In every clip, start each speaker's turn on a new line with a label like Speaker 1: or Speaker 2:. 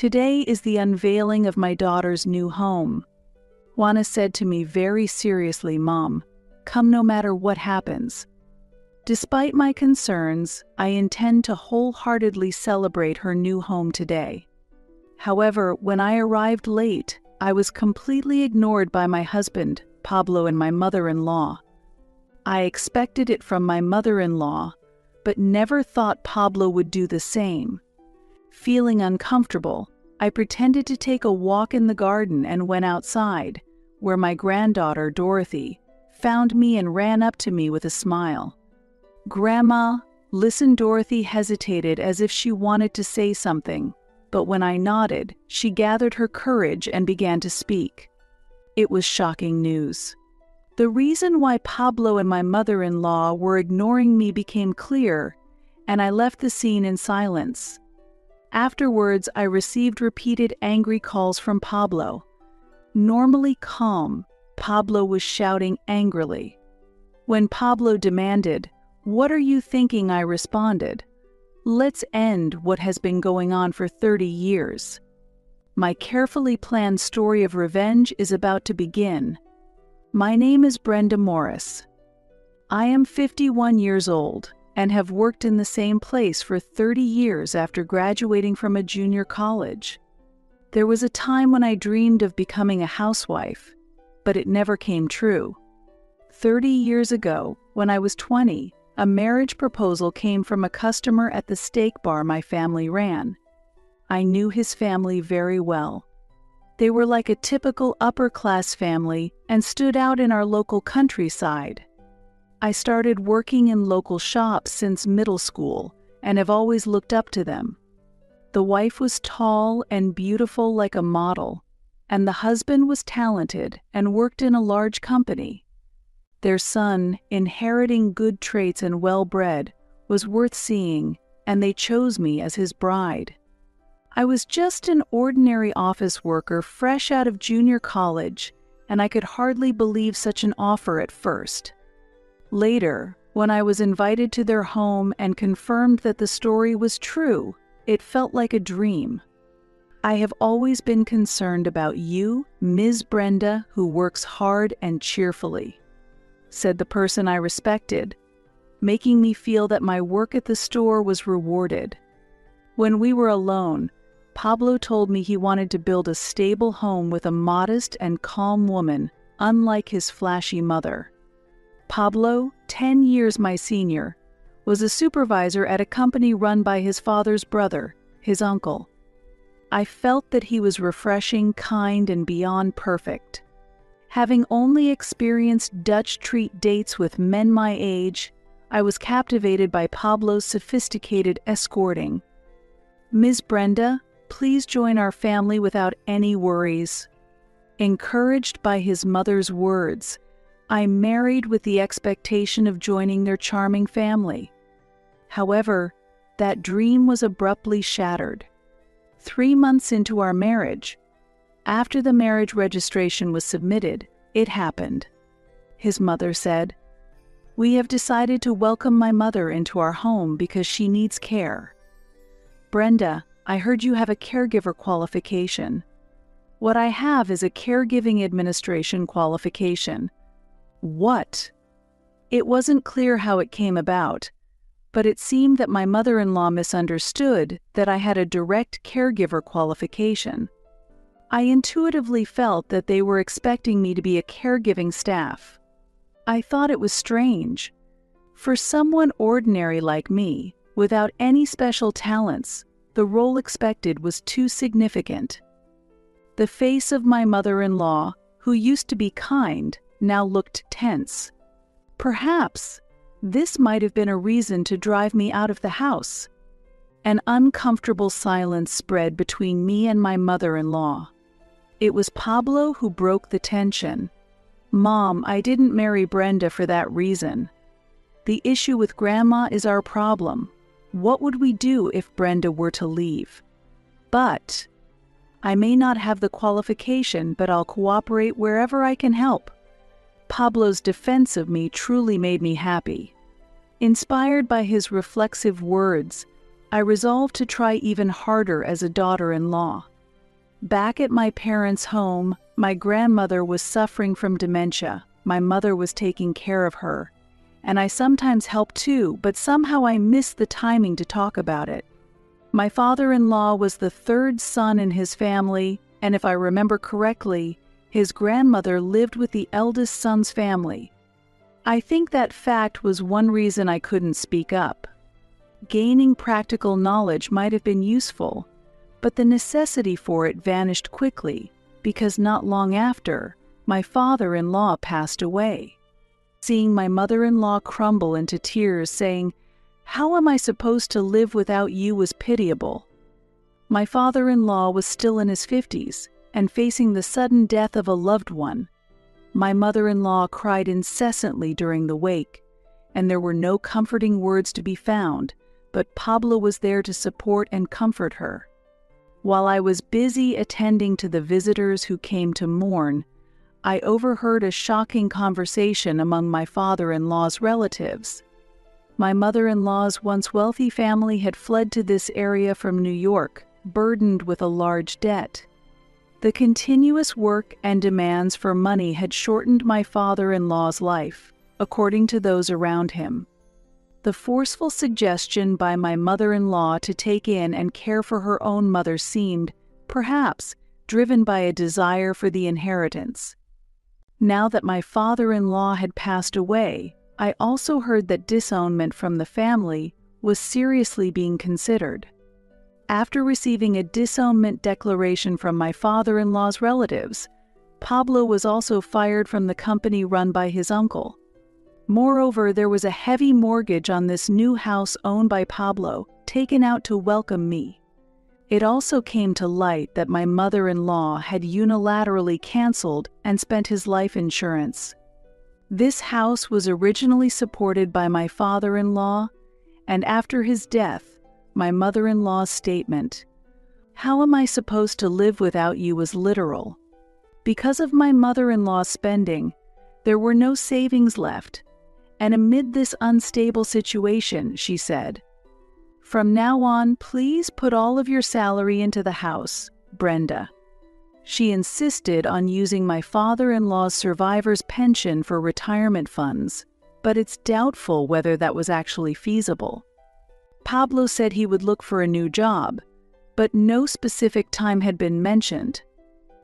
Speaker 1: Today is the unveiling of my daughter's new home. Juana said to me very seriously, "Mom, come no matter what happens." Despite my concerns, I intend to wholeheartedly celebrate her new home today. However, when I arrived late, I was completely ignored by my husband, Pablo, and my mother-in-law. I expected it from my mother-in-law, but never thought Pablo would do the same. Feeling uncomfortable, I pretended to take a walk in the garden and went outside, where my granddaughter, Dorothy, found me and ran up to me with a smile. "Grandma, listen." Dorothy hesitated as if she wanted to say something, but when I nodded, she gathered her courage and began to speak. It was shocking news. The reason why Pablo and my mother-in-law were ignoring me became clear, and I left the scene in silence. Afterwards, I received repeated angry calls from Pablo. Normally calm, Pablo was shouting angrily. When Pablo demanded, "What are you thinking?" I responded, "Let's end what has been going on for 30 years. My carefully planned story of revenge is about to begin. My name is Brenda Morris. I am 51 years old and have worked in the same place for 30 years after graduating from a junior college. There was a time when I dreamed of becoming a housewife, but it never came true. 30 years ago, when I was 20, a marriage proposal came from a customer at the steak bar my family ran. I knew his family very well. They were like a typical upper-class family and stood out in our local countryside. I started working in local shops since middle school and have always looked up to them. The wife was tall and beautiful like a model, and the husband was talented and worked in a large company. Their son, inheriting good traits and well-bred, was worth seeing, and they chose me as his bride. I was just an ordinary office worker fresh out of junior college, and I could hardly believe such an offer at first. Later, when I was invited to their home and confirmed that the story was true, it felt like a dream. "I have always been concerned about you, Ms. Brenda, who works hard and cheerfully," said the person I respected, making me feel that my work at the store was rewarded. When we were alone, Pablo told me he wanted to build a stable home with a modest and calm woman, unlike his flashy mother. Pablo, 10 years my senior, was a supervisor at a company run by his father's brother, his uncle. I felt that he was refreshing, kind, and beyond perfect. Having only experienced Dutch treat dates with men my age, I was captivated by Pablo's sophisticated escorting. "Ms. Brenda, please join our family without any worries." Encouraged by his mother's words, I married with the expectation of joining their charming family. However, that dream was abruptly shattered. 3 months into our marriage, after the marriage registration was submitted, it happened. His mother said, "We have decided to welcome my mother into our home because she needs care. Brenda, I heard you have a caregiver qualification." "What I have is a caregiving administration qualification." "What?" It wasn't clear how it came about, but it seemed that my mother-in-law misunderstood that I had a direct caregiver qualification. I intuitively felt that they were expecting me to be a caregiving staff. I thought it was strange. For someone ordinary like me, without any special talents, the role expected was too significant. The face of my mother-in-law, who used to be kind, now looked tense. Perhaps this might have been a reason to drive me out of the house. An uncomfortable silence spread between me and my mother-in-law. It was Pablo who broke the tension. "Mom, I didn't marry Brenda for that reason. The issue with Grandma is our problem. What would we do if Brenda were to leave? But I may not have the qualification, but I'll cooperate wherever I can help." Pablo's defense of me truly made me happy. Inspired by his reflexive words, I resolved to try even harder as a daughter-in-law. Back at my parents' home, my grandmother was suffering from dementia. My mother was taking care of her, and I sometimes helped too, but somehow I missed the timing to talk about it. My father-in-law was the third son in his family, and if I remember correctly, his grandmother lived with the eldest son's family. I think that fact was one reason I couldn't speak up. Gaining practical knowledge might have been useful, but the necessity for it vanished quickly because not long after, my father-in-law passed away. Seeing my mother-in-law crumble into tears, saying, "How am I supposed to live without you?" was pitiable. My father-in-law was still in his 50s and facing the sudden death of a loved one. My mother-in-law cried incessantly during the wake, and there were no comforting words to be found, but Pablo was there to support and comfort her. While I was busy attending to the visitors who came to mourn, I overheard a shocking conversation among my father-in-law's relatives. My mother-in-law's once wealthy family had fled to this area from New York, burdened with a large debt. The continuous work and demands for money had shortened my father-in-law's life, according to those around him. The forceful suggestion by my mother-in-law to take in and care for her own mother seemed, perhaps, driven by a desire for the inheritance. Now that my father-in-law had passed away, I also heard that disownment from the family was seriously being considered. After receiving a disownment declaration from my father-in-law's relatives, Pablo was also fired from the company run by his uncle. Moreover, there was a heavy mortgage on this new house owned by Pablo, taken out to welcome me. It also came to light that my mother-in-law had unilaterally canceled and spent his life insurance. This house was originally supported by my father-in-law, and after his death, my mother-in-law's statement, "How am I supposed to live without you?" was literal. Because of my mother-in-law's spending, there were no savings left, and amid this unstable situation, she said, "From now on, please put all of your salary into the house, Brenda." She insisted on using my father-in-law's survivor's pension for retirement funds, but it's doubtful whether that was actually feasible. Pablo said he would look for a new job, but no specific time had been mentioned.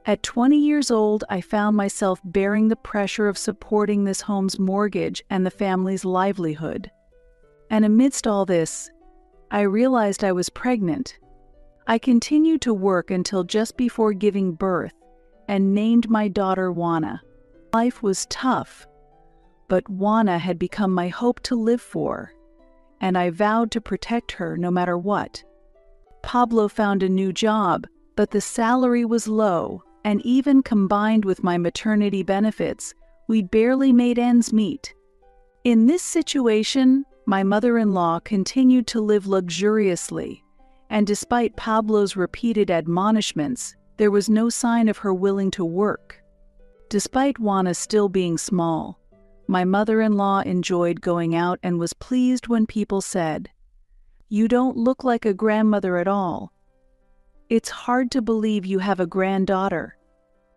Speaker 1: At 20 years old, I found myself bearing the pressure of supporting this home's mortgage and the family's livelihood. And amidst all this, I realized I was pregnant. I continued to work until just before giving birth and named my daughter Juana. Life was tough, but Juana had become my hope to live for, and I vowed to protect her no matter what. Pablo found a new job, but the salary was low, and even combined with my maternity benefits, we barely made ends meet. In this situation, my mother-in-law continued to live luxuriously, and despite Pablo's repeated admonishments, there was no sign of her willing to work. Despite Juana still being small, my mother-in-law enjoyed going out and was pleased when people said, "You don't look like a grandmother at all. It's hard to believe you have a granddaughter."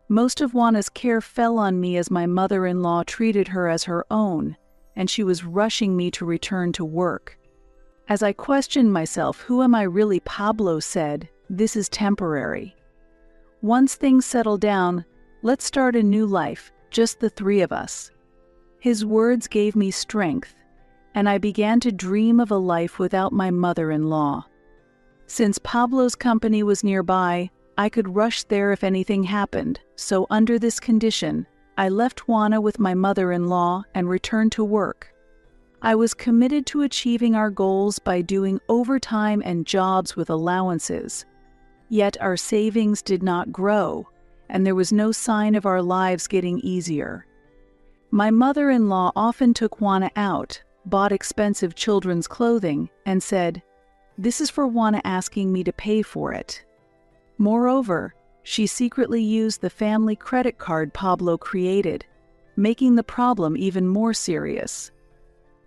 Speaker 1: Most of Juana's care fell on me as my mother-in-law treated her as her own, and she was rushing me to return to work. As I questioned myself, "Who am I really?" Pablo said, "This is temporary. Once things settle down, let's start a new life, just the three of us." His words gave me strength, and I began to dream of a life without my mother-in-law. Since Pablo's company was nearby, I could rush there if anything happened, so under this condition, I left Juana with my mother-in-law and returned to work. I was committed to achieving our goals by doing overtime and jobs with allowances. Yet our savings did not grow, and there was no sign of our lives getting easier. My mother-in-law often took Juana out, bought expensive children's clothing, and said, "This is for Juana asking me to pay for it." Moreover, she secretly used the family credit card Pablo created, making the problem even more serious.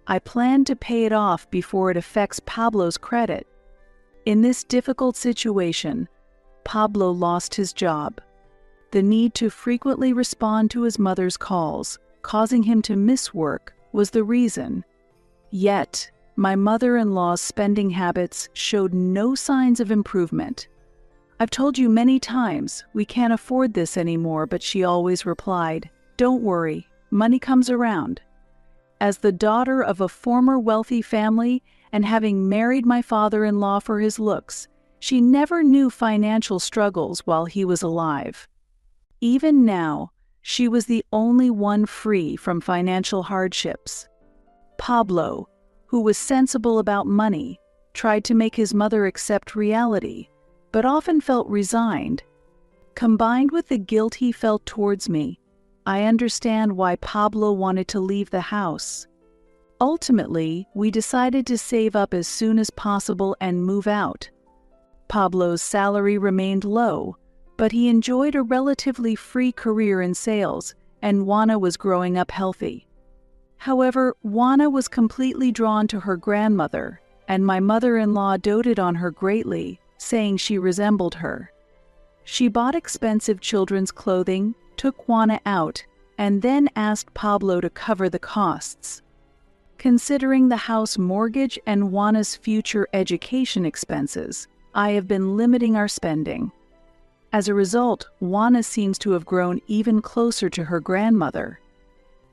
Speaker 1: I planned to pay it off before it affects Pablo's credit. In this difficult situation, Pablo lost his job. The need to frequently respond to his mother's calls, causing him to miss work, was the reason. Yet, my mother-in-law's spending habits showed no signs of improvement. "I've told you many times, we can't afford this anymore," but she always replied, "Don't worry, money comes around." As the daughter of a former wealthy family and having married my father-in-law for his looks, she never knew financial struggles while he was alive. Even now, she was the only one free from financial hardships. Pablo, who was sensible about money, tried to make his mother accept reality, but often felt resigned. Combined with the guilt he felt towards me, I understand why Pablo wanted to leave the house. Ultimately, we decided to save up as soon as possible and move out. Pablo's salary remained low, but he enjoyed a relatively free career in sales, and Juana was growing up healthy. However, Juana was completely drawn to her grandmother, and my mother-in-law doted on her greatly, saying she resembled her. She bought expensive children's clothing, took Juana out, and then asked Pablo to cover the costs. Considering the house mortgage and Juana's future education expenses, I have been limiting our spending. As a result, Juana seems to have grown even closer to her grandmother.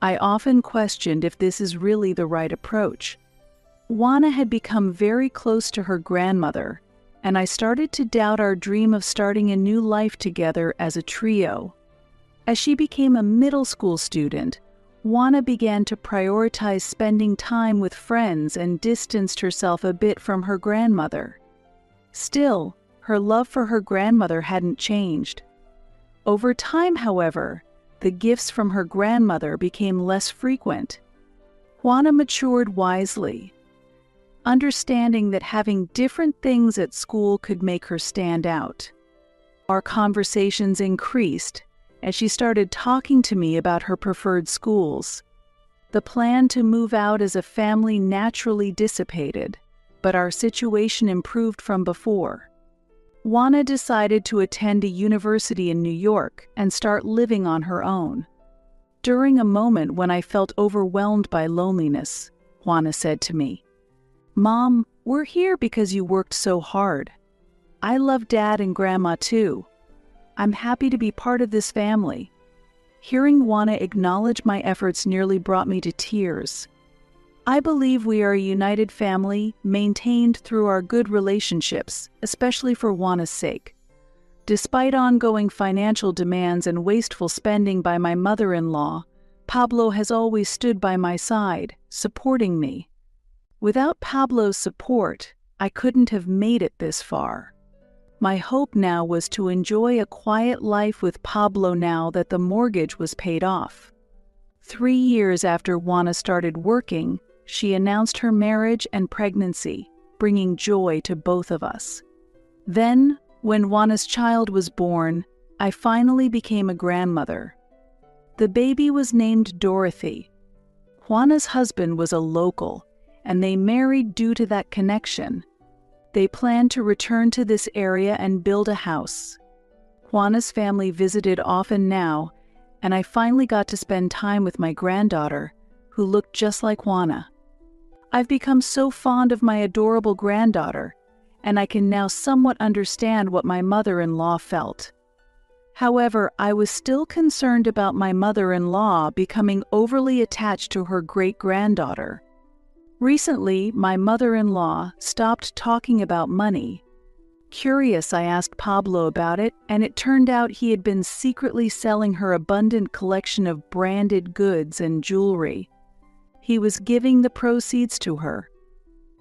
Speaker 1: I often questioned if this is really the right approach. Juana had become very close to her grandmother, and I started to doubt our dream of starting a new life together as a trio. As she became a middle school student, Juana began to prioritize spending time with friends and distanced herself a bit from her grandmother. Still, her love for her grandmother hadn't changed. Over time, however, the gifts from her grandmother became less frequent. Juana matured wisely, understanding that having different things at school could make her stand out. Our conversations increased as she started talking to me about her preferred schools. The plan to move out as a family naturally dissipated, but our situation improved from before. Juana decided to attend a university in New York and start living on her own. During a moment when I felt overwhelmed by loneliness, Juana said to me, "Mom, we're here because you worked so hard. I love Dad and Grandma too. I'm happy to be part of this family." Hearing Juana acknowledge my efforts nearly brought me to tears. I believe we are a united family, maintained through our good relationships, especially for Juana's sake. Despite ongoing financial demands and wasteful spending by my mother-in-law, Pablo has always stood by my side, supporting me. Without Pablo's support, I couldn't have made it this far. My hope now was to enjoy a quiet life with Pablo now that the mortgage was paid off. 3 years after Juana started working, she announced her marriage and pregnancy, bringing joy to both of us. Then, when Juana's child was born, I finally became a grandmother. The baby was named Dorothy. Juana's husband was a local, and they married due to that connection. They planned to return to this area and build a house. Juana's family visited often now, and I finally got to spend time with my granddaughter, who looked just like Juana. I've become so fond of my adorable granddaughter, and I can now somewhat understand what my mother-in-law felt. However, I was still concerned about my mother-in-law becoming overly attached to her great-granddaughter. Recently, my mother-in-law stopped talking about money. Curious, I asked Pablo about it, and it turned out he had been secretly selling her abundant collection of branded goods and jewelry. He was giving the proceeds to her.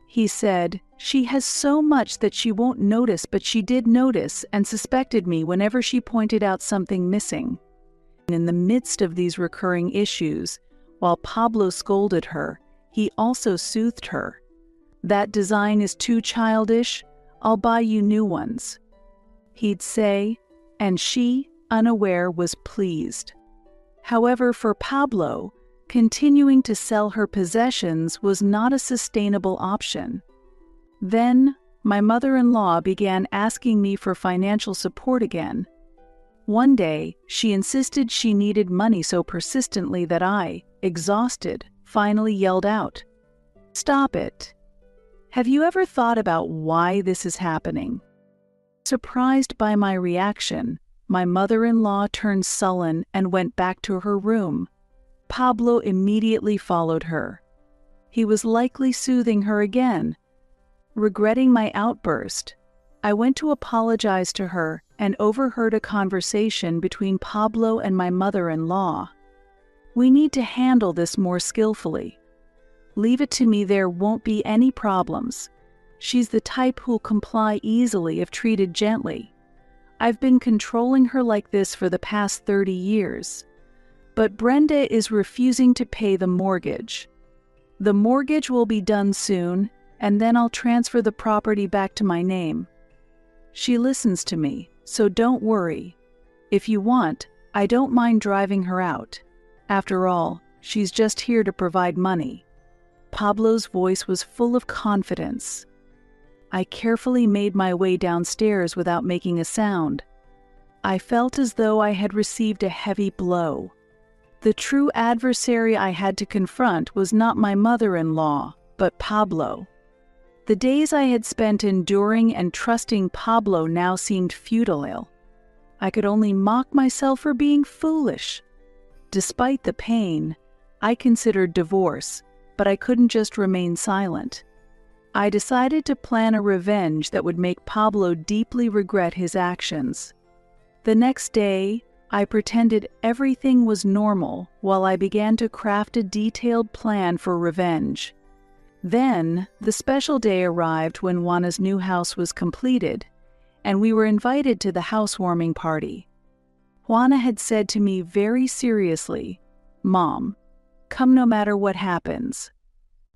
Speaker 1: He said, "She has so much that she won't notice, but she did notice and suspected me whenever she pointed out something missing." In the midst of these recurring issues, while Pablo scolded her, he also soothed her. "That design is too childish. I'll buy you new ones," he'd say, and she, unaware, was pleased. However, for Pablo, continuing to sell her possessions was not a sustainable option. Then, my mother-in-law began asking me for financial support again. One day, she insisted she needed money so persistently that I, exhausted, finally yelled out, "Stop it! Have you ever thought about why this is happening?" Surprised by my reaction, my mother-in-law turned sullen and went back to her room. Pablo immediately followed her. He was likely soothing her again. Regretting my outburst, I went to apologize to her and overheard a conversation between Pablo and my mother-in-law. "We need to handle this more skillfully. Leave it to me, there won't be any problems. She's the type who'll comply easily if treated gently. I've been controlling her like this for the past 30 years. But Brenda is refusing to pay the mortgage. The mortgage will be done soon, and then I'll transfer the property back to my name. She listens to me, so don't worry. If you want, I don't mind driving her out. After all, she's just here to provide money." Pablo's voice was full of confidence. I carefully made my way downstairs without making a sound. I felt as though I had received a heavy blow. The true adversary I had to confront was not my mother-in-law, but Pablo. The days I had spent enduring and trusting Pablo now seemed futile. I could only mock myself for being foolish. Despite the pain, I considered divorce, but I couldn't just remain silent. I decided to plan a revenge that would make Pablo deeply regret his actions. The next day, I pretended everything was normal while I began to craft a detailed plan for revenge. Then, the special day arrived when Juana's new house was completed, and we were invited to the housewarming party. Juana had said to me very seriously, "Mom, come no matter what happens."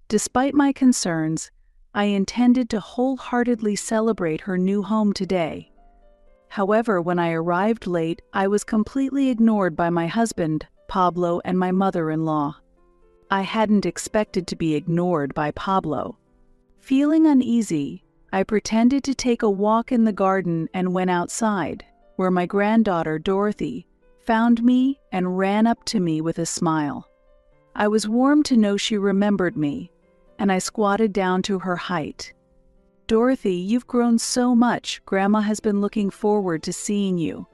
Speaker 1: Despite my concerns, I intended to wholeheartedly celebrate her new home today. However, when I arrived late, I was completely ignored by my husband, Pablo, and my mother-in-law. I hadn't expected to be ignored by Pablo. Feeling uneasy, I pretended to take a walk in the garden and went outside, where my granddaughter, Dorothy, found me and ran up to me with a smile. I was warmed to know she remembered me, and I squatted down to her height. "Dorothy, you've grown so much. Grandma has been looking forward to seeing you."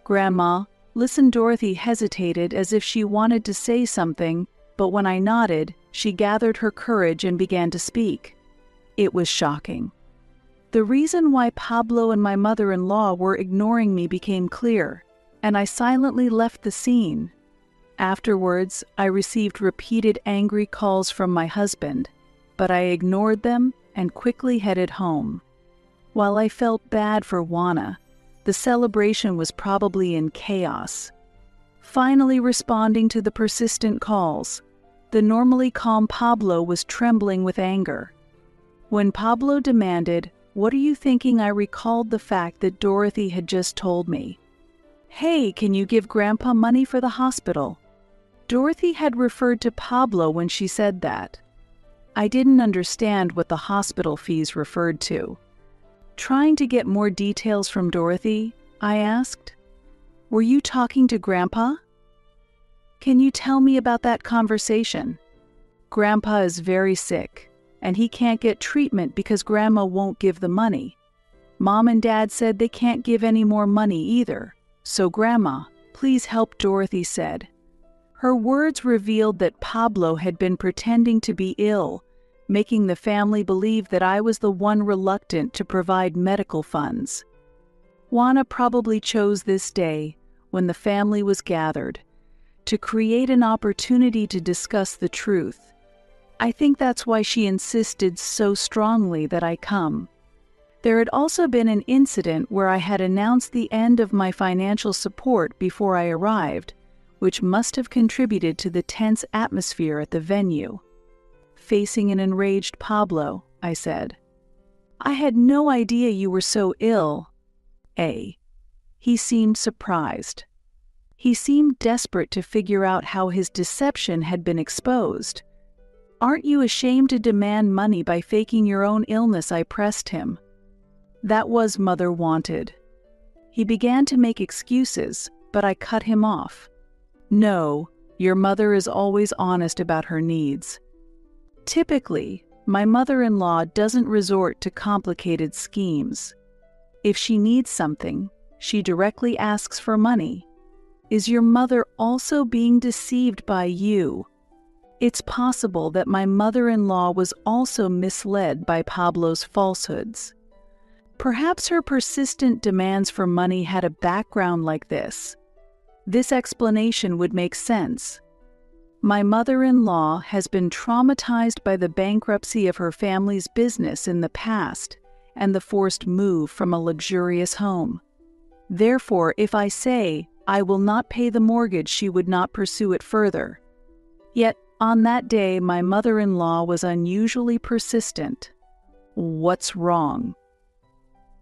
Speaker 1: "Grandma, listen." Dorothy hesitated as if she wanted to say something, but when I nodded, she gathered her courage and began to speak. It was shocking. The reason why Pablo and my mother-in-law were ignoring me became clear, and I silently left the scene. Afterwards, I received repeated angry calls from my husband, but I ignored them and quickly headed home. While I felt bad for Juana, the celebration was probably in chaos. Finally responding to the persistent calls, the normally calm Pablo was trembling with anger. When Pablo demanded, "What are you thinking?" I recalled the fact that Dorothy had just told me. "Hey, can you give Grandpa money for the hospital?" Dorothy had referred to Pablo when she said that. I didn't understand what the hospital fees referred to. Trying to get more details from Dorothy, I asked, "Were you talking to Grandpa? Can you tell me about that conversation?" "Grandpa is very sick, and he can't get treatment because Grandma won't give the money. Mom and Dad said they can't give any more money either, so Grandma, please help," Dorothy said. Her words revealed that Pablo had been pretending to be ill, making the family believe that I was the one reluctant to provide medical funds. Juana probably chose this day, when the family was gathered, to create an opportunity to discuss the truth. I think that's why she insisted so strongly that I come. There had also been an incident where I had announced the end of my financial support before I arrived, which must have contributed to the tense atmosphere at the venue. Facing an enraged Pablo, I said, "I had no idea you were so ill." He seemed surprised. He seemed desperate to figure out how his deception had been exposed. "Aren't you ashamed to demand money by faking your own illness?" I pressed him. That was Mother wanted. He began to make excuses, but I cut him off. "No, your mother is always honest about her needs. Typically, my mother-in-law doesn't resort to complicated schemes. If she needs something, she directly asks for money. Is your mother also being deceived by you?" It's possible that my mother-in-law was also misled by Pablo's falsehoods. Perhaps her persistent demands for money had a background like this. This explanation would make sense. My mother-in-law has been traumatized by the bankruptcy of her family's business in the past and the forced move from a luxurious home. Therefore, if I say I will not pay the mortgage, she would not pursue it further. Yet, on that day, my mother-in-law was unusually persistent. What's wrong?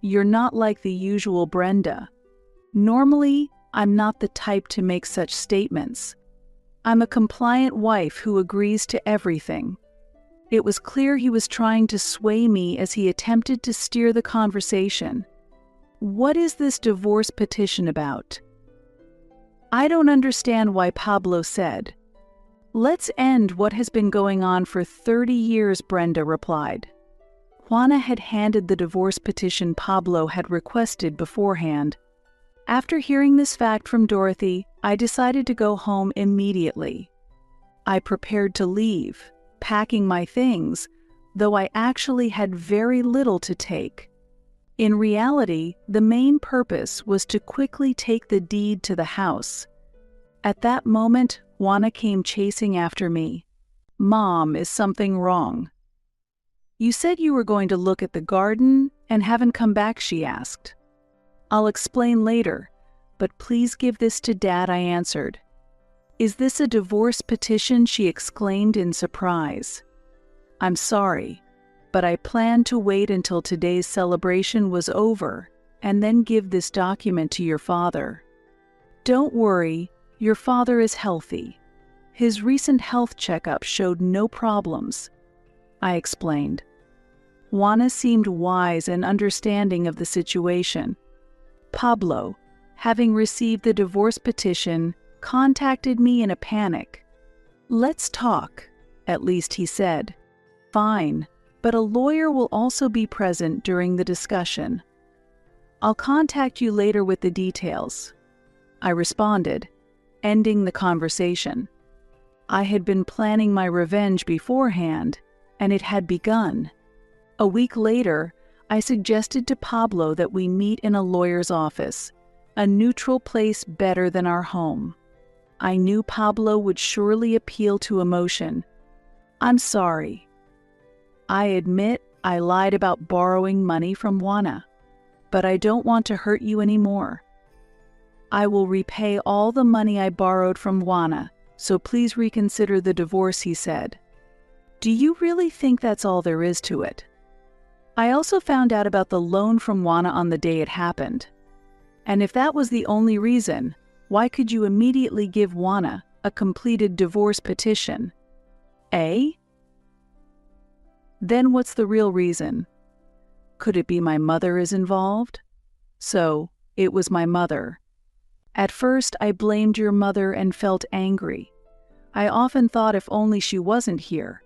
Speaker 1: You're not like the usual Brenda. Normally, I'm not the type to make such statements. I'm a compliant wife who agrees to everything. It was clear he was trying to sway me as he attempted to steer the conversation. What is this divorce petition about? I don't understand why, Pablo said. Let's end what has been going on for 30 years, Brenda replied. Juana had handed the divorce petition Pablo had requested beforehand. After hearing this fact from Dorothy, I decided to go home immediately. I prepared to leave, packing my things, though I actually had very little to take. In reality, the main purpose was to quickly take the deed to the house. At that moment, Juana came chasing after me. "Mom, is something wrong?" "You said you were going to look at the garden and haven't come back," she asked. "I'll explain later, but please give this to Dad," I answered. "Is this a divorce petition?" she exclaimed in surprise. "I'm sorry, but I planned to wait until today's celebration was over and then give this document to your father. Don't worry, your father is healthy. His recent health checkup showed no problems," I explained. Juana seemed wise and understanding of the situation. Pablo, having received the divorce petition, contacted me in a panic. "Let's talk," at least he said. "Fine, but a lawyer will also be present during the discussion. I'll contact you later with the details," I responded, ending the conversation. I had been planning my revenge beforehand, and it had begun. A week later, I suggested to Pablo that we meet in a lawyer's office, a neutral place better than our home. I knew Pablo would surely appeal to emotion. "I'm sorry. I admit I lied about borrowing money from Juana, but I don't want to hurt you anymore. I will repay all the money I borrowed from Juana, so please reconsider the divorce," he said. "Do you really think that's all there is to it?" I also found out about the loan from Juana on the day it happened. And if that was the only reason, why could you immediately give Juana a completed divorce petition? Eh? Then what's the real reason? Could it be my mother is involved? So, it was my mother. At first, I blamed your mother and felt angry. I often thought if only she wasn't here.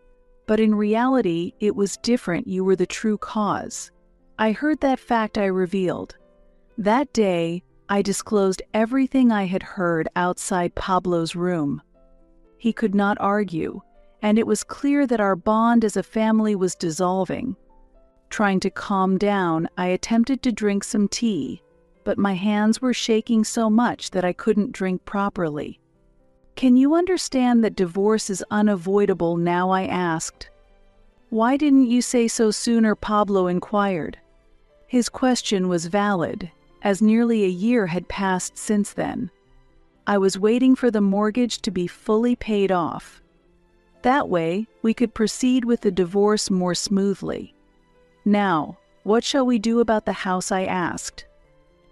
Speaker 1: But in reality, it was different. You were the true cause. I heard that fact, I revealed. That day, I disclosed everything I had heard outside Pablo's room. He could not argue, and it was clear that our bond as a family was dissolving. Trying to calm down, I attempted to drink some tea, but my hands were shaking so much that I couldn't drink properly. "Can you understand that divorce is unavoidable now?" I asked. "Why didn't you say so sooner?" Pablo inquired. His question was valid, as nearly a year had passed since then. I was waiting for the mortgage to be fully paid off. That way, we could proceed with the divorce more smoothly. "Now, what shall we do about the house?" I asked.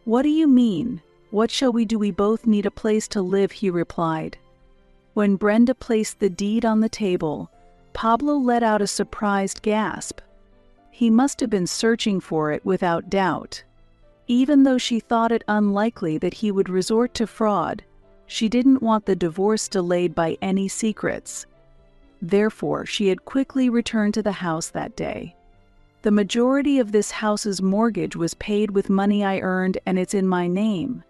Speaker 1: "What do you mean? What shall we do? We both need a place to live," he replied. When Brenda placed the deed on the table, Pablo let out a surprised gasp. He must have been searching for it without doubt. Even though she thought it unlikely that he would resort to fraud, she didn't want the divorce delayed by any secrets. Therefore, she had quickly returned to the house that day. The majority of this house's mortgage was paid with money I earned, and it's in my name.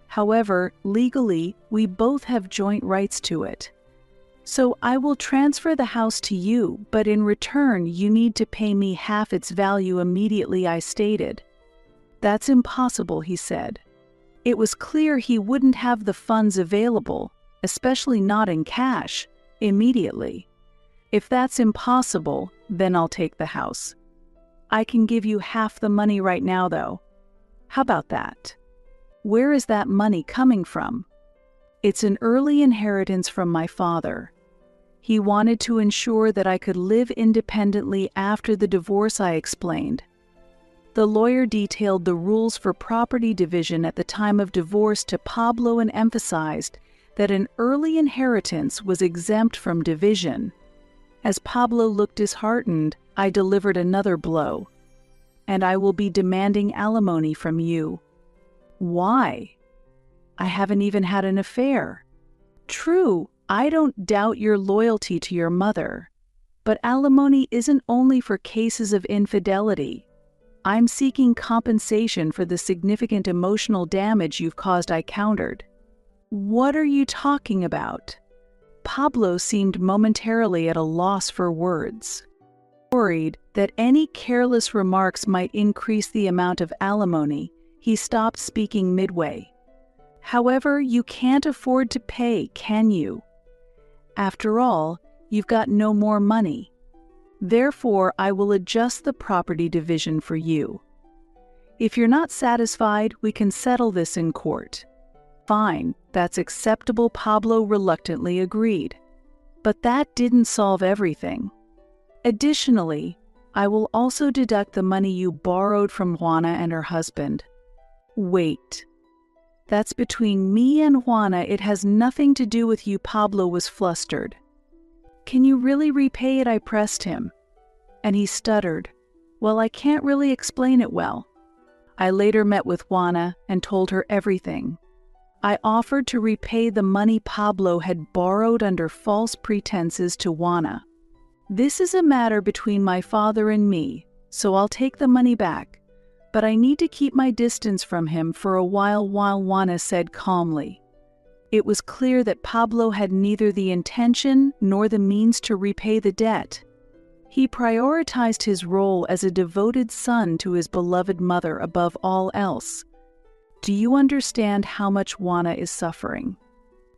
Speaker 1: However, legally, we both have joint rights to it. So I will transfer the house to you, but in return you need to pay me half its value immediately, I stated. That's impossible, he said. It was clear he wouldn't have the funds available, especially not in cash, immediately. If that's impossible, then I'll take the house. I can give you half the money right now, though. How about that? Where is that money coming from? It's an early inheritance from my father. He wanted to ensure that I could live independently after the divorce, I explained. The lawyer detailed the rules for property division at the time of divorce to Pablo and emphasized that an early inheritance was exempt from division. As Pablo looked disheartened, I delivered another blow. And I will be demanding alimony from you. Why? I haven't even had an affair. True, I don't doubt your loyalty to your mother. But alimony isn't only for cases of infidelity. I'm seeking compensation for the significant emotional damage you've caused, I countered. What are you talking about? Pablo seemed momentarily at a loss for words. Worried that any careless remarks might increase the amount of alimony, he stopped speaking midway. However, you can't afford to pay, can you? After all, you've got no more money. Therefore, I will adjust the property division for you. If you're not satisfied, we can settle this in court. Fine, that's acceptable, Pablo reluctantly agreed. But that didn't solve everything. Additionally, I will also deduct the money you borrowed from Juana and her husband. Wait. That's between me and Juana. It has nothing to do with you. Pablo was flustered. Can you really repay it? I pressed him. And he stuttered. Well, I can't really explain it well. I later met with Juana and told her everything. I offered to repay the money Pablo had borrowed under false pretenses to Juana. This is a matter between my father and me, so I'll take the money back. But I need to keep my distance from him for a while, Juana said calmly. It was clear that Pablo had neither the intention nor the means to repay the debt. He prioritized his role as a devoted son to his beloved mother above all else. Do you understand how much Juana is suffering?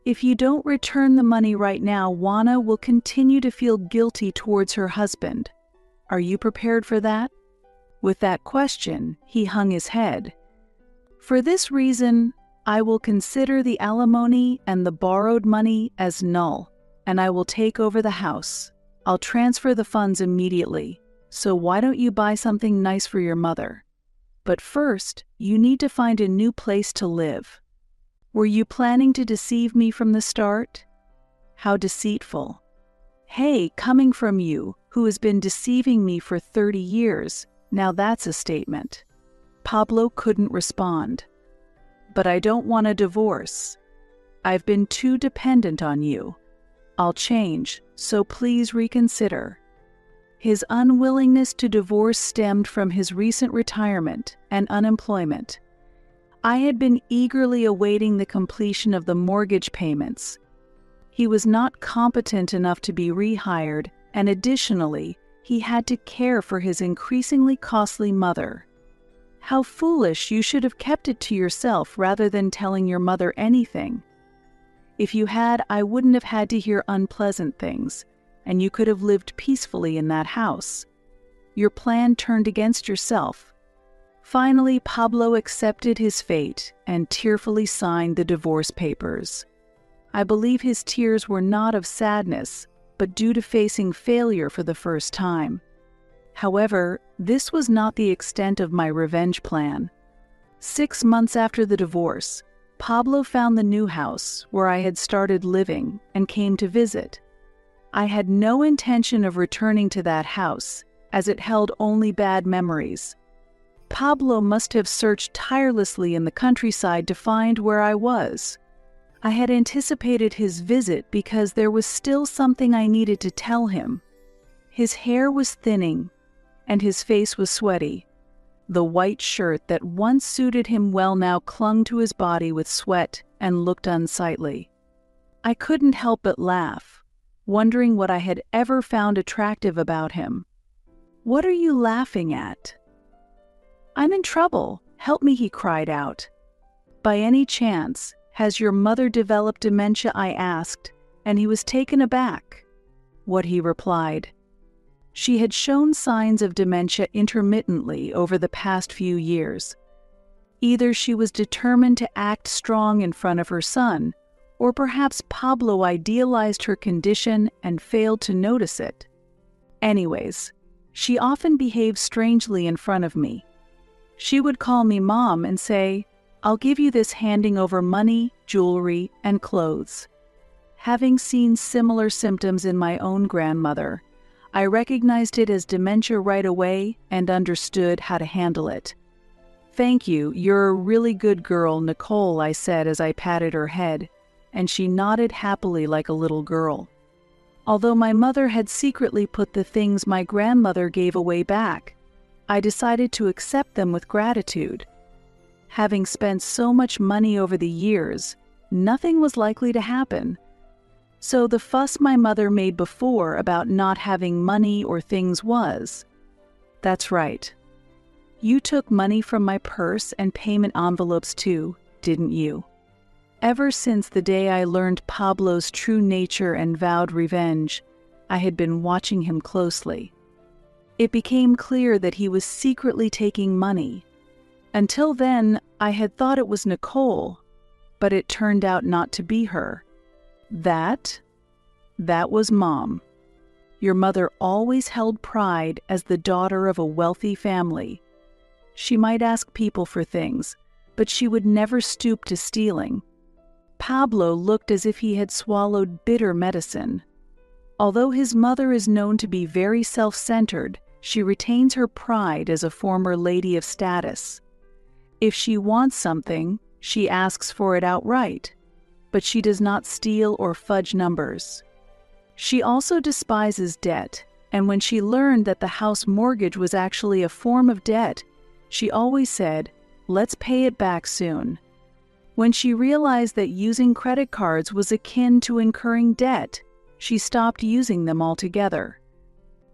Speaker 1: If you don't return the money right now, Juana will continue to feel guilty towards her husband. Are you prepared for that? With that question, he hung his head. For this reason, I will consider the alimony and the borrowed money as null, and I will take over the house. I'll transfer the funds immediately, so why don't you buy something nice for your mother? But first, you need to find a new place to live. Were you planning to deceive me from the start? How deceitful. Hey, coming from you, who has been deceiving me for 30 years, now that's a statement. Pablo couldn't respond. But I don't want a divorce. I've been too dependent on you. I'll change, so please reconsider. His unwillingness to divorce stemmed from his recent retirement and unemployment. I had been eagerly awaiting the completion of the mortgage payments. He was not competent enough to be rehired, and additionally, he had to care for his increasingly costly mother. How foolish, you should have kept it to yourself rather than telling your mother anything. If you had, I wouldn't have had to hear unpleasant things, and you could have lived peacefully in that house. Your plan turned against yourself. Finally, Pablo accepted his fate and tearfully signed the divorce papers. I believe his tears were not of sadness, but due to facing failure for the first time. However, this was not the extent of my revenge plan. 6 months after the divorce, Pablo found the new house where I had started living and came to visit. I had no intention of returning to that house, as it held only bad memories. Pablo must have searched tirelessly in the countryside to find where I was. I had anticipated his visit because there was still something I needed to tell him. His hair was thinning, and his face was sweaty. The white shirt that once suited him well now clung to his body with sweat and looked unsightly. I couldn't help but laugh, wondering what I had ever found attractive about him. "What are you laughing at?" "I'm in trouble. Help me," he cried out. "By any chance, has your mother developed dementia?" I asked, and he was taken aback. What he replied: "She had shown signs of dementia intermittently over the past few years. Either she was determined to act strong in front of her son, or perhaps Pablo idealized her condition and failed to notice it. Anyways, she often behaved strangely in front of me. She would call me Mom and say, 'I'll give you this,' handing over money, jewelry, and clothes. Having seen similar symptoms in my own grandmother, I recognized it as dementia right away and understood how to handle it. "Thank you, you're a really good girl, Nicole," I said as I patted her head, and she nodded happily like a little girl. Although my mother had secretly put the things my grandmother gave away back, I decided to accept them with gratitude. Having spent so much money over the years, nothing was likely to happen. So the fuss my mother made before about not having money or things was, "That's right. You took money from my purse and payment envelopes too, didn't you?" Ever since the day I learned Pablo's true nature and vowed revenge, I had been watching him closely. It became clear that he was secretly taking money. Until then, I had thought it was Nicole, but it turned out not to be her. That was Mom. Your mother always held pride as the daughter of a wealthy family. She might ask people for things, but she would never stoop to stealing. Pablo looked as if he had swallowed bitter medicine. Although his mother is known to be very self-centered, she retains her pride as a former lady of status. If she wants something, she asks for it outright, but she does not steal or fudge numbers. She also despises debt, and when she learned that the house mortgage was actually a form of debt, she always said, "Let's pay it back soon." When she realized that using credit cards was akin to incurring debt, she stopped using them altogether.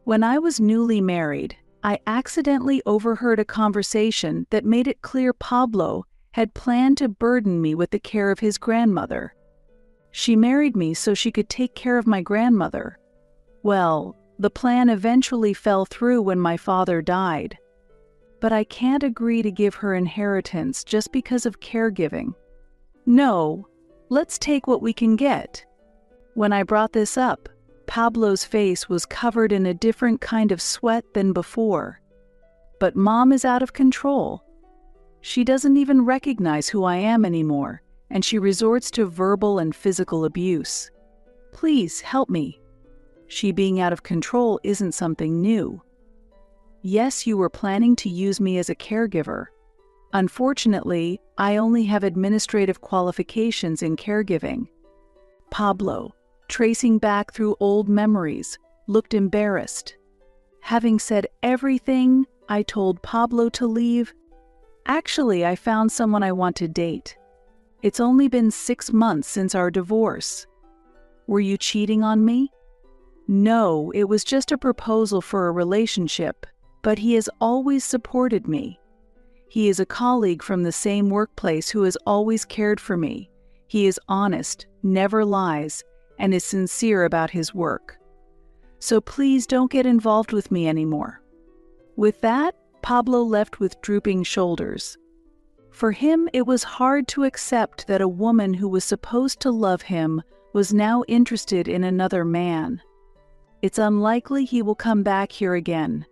Speaker 1: When I was newly married, I accidentally overheard a conversation that made it clear Pablo had planned to burden me with the care of his grandmother. She married me so she could take care of my grandmother. Well, the plan eventually fell through when my father died. But I can't agree to give her inheritance just because of caregiving. No, let's take what we can get. When I brought this up, Pablo's face was covered in a different kind of sweat than before. But Mom is out of control. She doesn't even recognize who I am anymore, and she resorts to verbal and physical abuse. Please help me. She being out of control isn't something new. Yes, you were planning to use me as a caregiver. Unfortunately, I only have administrative qualifications in caregiving. Pablo, tracing back through old memories, looked embarrassed. Having said everything, I told Pablo to leave. Actually, I found someone I want to date. It's only been 6 months since our divorce. Were you cheating on me? No, it was just a proposal for a relationship, but he has always supported me. He is a colleague from the same workplace who has always cared for me. He is honest, never lies, and is sincere about his work. So please don't get involved with me anymore." With that, Pablo left with drooping shoulders. For him, it was hard to accept that a woman who was supposed to love him was now interested in another man. It's unlikely he will come back here again.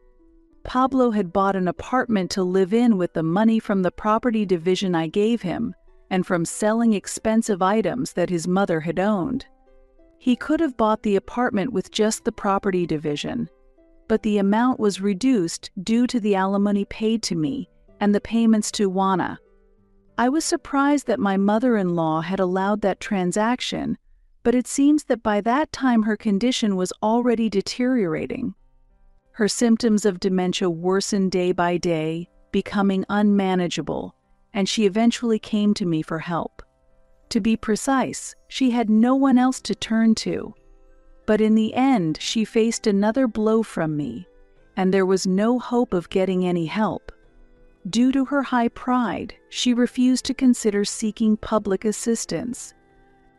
Speaker 1: Pablo had bought an apartment to live in with the money from the property division I gave him and from selling expensive items that his mother had owned. He could have bought the apartment with just the property division, but the amount was reduced due to the alimony paid to me and the payments to Juana. I was surprised that my mother-in-law had allowed that transaction, but it seems that by that time her condition was already deteriorating. Her symptoms of dementia worsened day by day, becoming unmanageable, and she eventually came to me for help. To be precise, she had no one else to turn to. But in the end, she faced another blow from me, and there was no hope of getting any help. Due to her high pride, she refused to consider seeking public assistance.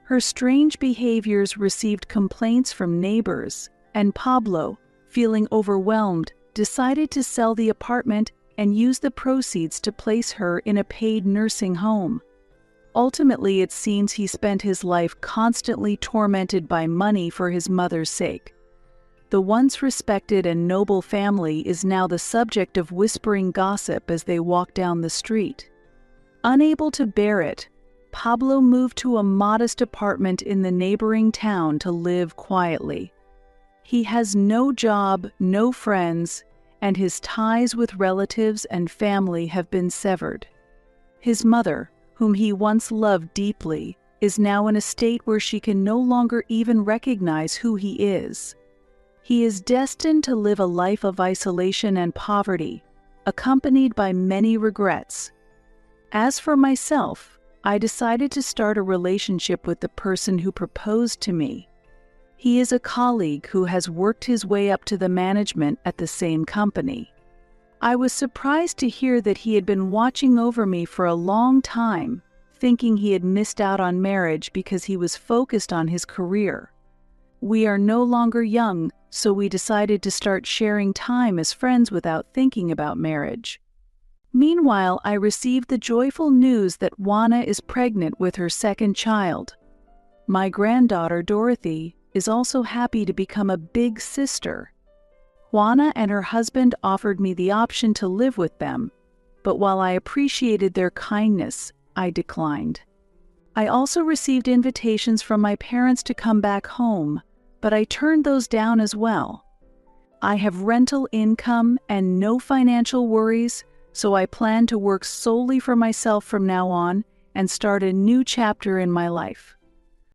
Speaker 1: Her strange behaviors received complaints from neighbors, and Pablo, feeling overwhelmed, decided to sell the apartment and use the proceeds to place her in a paid nursing home. Ultimately, it seems he spent his life constantly tormented by money for his mother's sake. The once respected and noble family is now the subject of whispering gossip as they walk down the street. Unable to bear it, Pablo moved to a modest apartment in the neighboring town to live quietly. He has no job, no friends, and his ties with relatives and family have been severed. His mother, whom he once loved deeply, is now in a state where she can no longer even recognize who he is. He is destined to live a life of isolation and poverty, accompanied by many regrets. As for myself, I decided to start a relationship with the person who proposed to me. He is a colleague who has worked his way up to the management at the same company. I was surprised to hear that he had been watching over me for a long time, thinking he had missed out on marriage because he was focused on his career. We are no longer young, so we decided to start sharing time as friends without thinking about marriage. Meanwhile, I received the joyful news that Juana is pregnant with her second child. My granddaughter, Dorothy, is also happy to become a big sister. Juana and her husband offered me the option to live with them, but while I appreciated their kindness, I declined. I also received invitations from my parents to come back home, but I turned those down as well. I have rental income and no financial worries, so I plan to work solely for myself from now on and start a new chapter in my life.